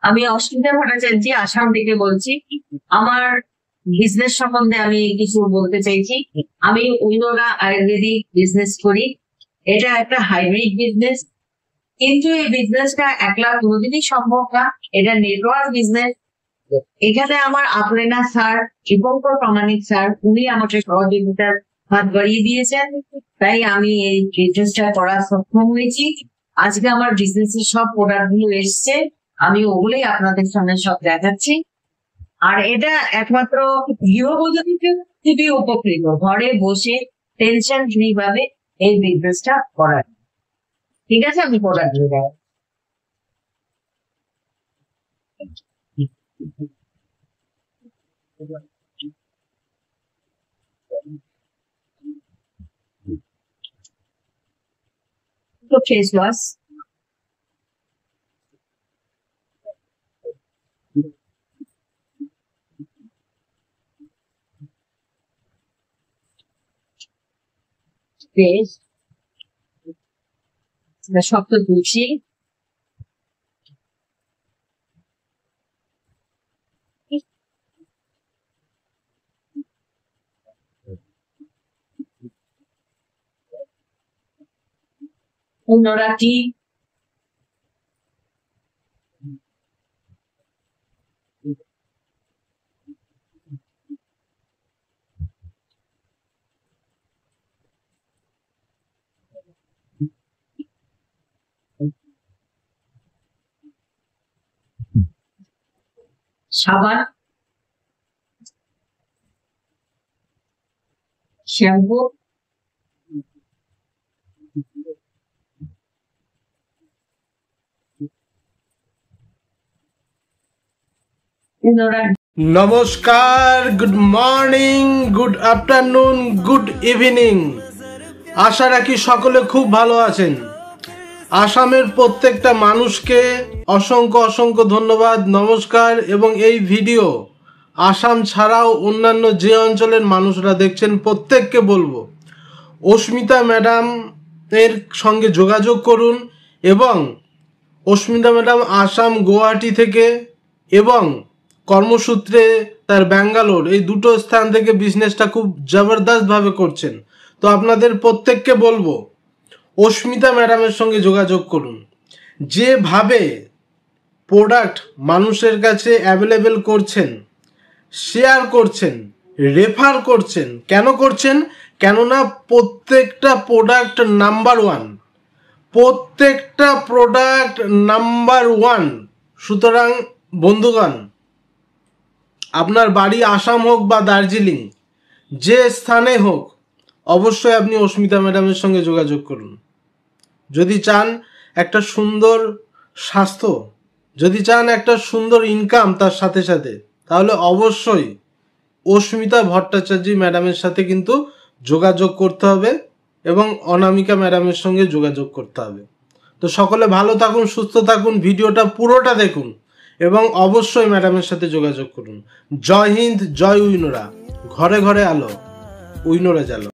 আমি অস্মিতা ভট্টাচার্য আসাম থেকে বলছি। আমার বিজনেস সম্বন্ধে আমি কিছু বলতে চাইছি। আমি উইনোরা আয়ুর্বেদিক বিজনেস করি। এটা একটা হাইব্রিড বিজনেস, কিন্তু এই বিজনেসটা একলা কোনোদিনই সম্ভব না। এটা নেটওয়ার্ক বিজনেস। এখানে আমার আপরেনা স্যার, দীপঙ্কর প্রামাণিক স্যার, উনি আমাকে সহযোগিতার হাত বাড়িয়ে দিয়েছেন, তাই আমি এই বিজনেসটা করা সক্ষম হয়েছি। আজকে আমার বিজনেসের সব প্রোডাক্ট গুলো এসছে, আমি ওগুলোই আপনাদের সামনে সব দেখাচ্ছি। আর এটা একমাত্র গৃহবধূকে খুবই উপকৃত, ঘরে বসে টেনশন ফ্রি ভাবে এই বিজনেসটা করার। ঠিক আছে, আমি প্রোডাক্ট দেখাই। তো ফেস ওয়াশ, ফেস শক্ত তুলসী, উন্নরাটি, সাবান, শ্যাম্পু, নমস্কার, good morning, good afternoon, good evening. আশা রাখি সকলে খুব ভালো আছেন। আসামের প্রত্যেকটা মানুষকে অসংখ্য অসংখ্য ধন্যবাদ, নমস্কার। এবং এই ভিডিও আসাম ছাড়াও অন্যান্য যে অঞ্চলের মানুষরা দেখছেন প্রত্যেককে বলবো, অস্মিতা ম্যাডাম এর সঙ্গে যোগাযোগ করুন। এবং অস্মিতা ম্যাডাম আসাম গুয়াহাটি থেকে এবং কর্মসূত্রে তার ব্যাঙ্গালোর, এই দুটো স্থান থেকে বিজনেসটা খুব জবরদস্তভাবে করছেন। তো আপনাদের প্রত্যেককে বলবো অস্মিতা ম্যাডামের সঙ্গে যোগাযোগ করুন। যেভাবে প্রোডাক্ট মানুষের কাছে অ্যাভেলেবেল করছেন, শেয়ার করছেন, রেফার করছেন, কেন করছেন? কেননা প্রত্যেকটা প্রোডাক্ট নাম্বার ওয়ান, প্রত্যেকটা প্রোডাক্ট নাম্বার ওয়ান। সুতরাং বন্ধুগণ, আপনার বাড়ি আসাম হোক বা দার্জিলিং, যে স্থানে হোক, অবশ্যই আপনি অস্মিতা ম্যাডামের সঙ্গে যোগাযোগ করুন। যদি চান একটা সুন্দর স্বাস্থ্য, যদি চান একটা সুন্দর ইনকাম তার সাথে সাথে, তাহলে অবশ্যই অস্মিতা ভট্টাচার্য ম্যাডামের সাথে কিন্তু যোগাযোগ করতে হবে এবং অনামিকা ম্যাডামের সঙ্গে যোগাযোগ করতে হবে। তো সকলে ভালো থাকুন, সুস্থ থাকুন, ভিডিওটা পুরোটা দেখুন এবং অবশ্যই ম্যাডামের সাথে যোগাযোগ করুন। জয় হিন্দ, জয় উইনোরা। ঘরে ঘরে আলো, উইনোরা জালো।